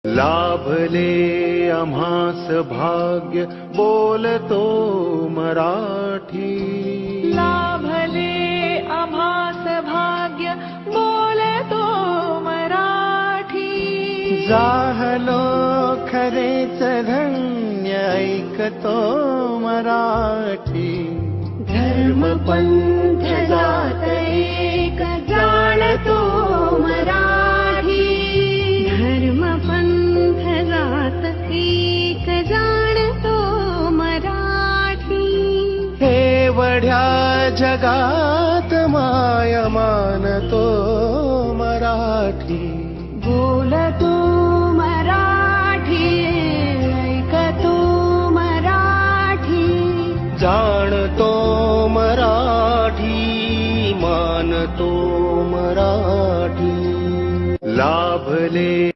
लाभले आम्हास भाग्य बोलतो मराठी. लाभले आम्हास भाग्य बोलतो मराठी. जाहलो खरेच धन्य ऐकतो मराठी. धर्म पंथ जात एक जाणतो मराठी. धर्म पंथ जात एक जाणतो मराठी. एवढ्या जगात माय मानतो मराठी. बोलतो मराठी, ऐकतो मराठी. जाणतो मराठी, मानतो मराठी. लाभले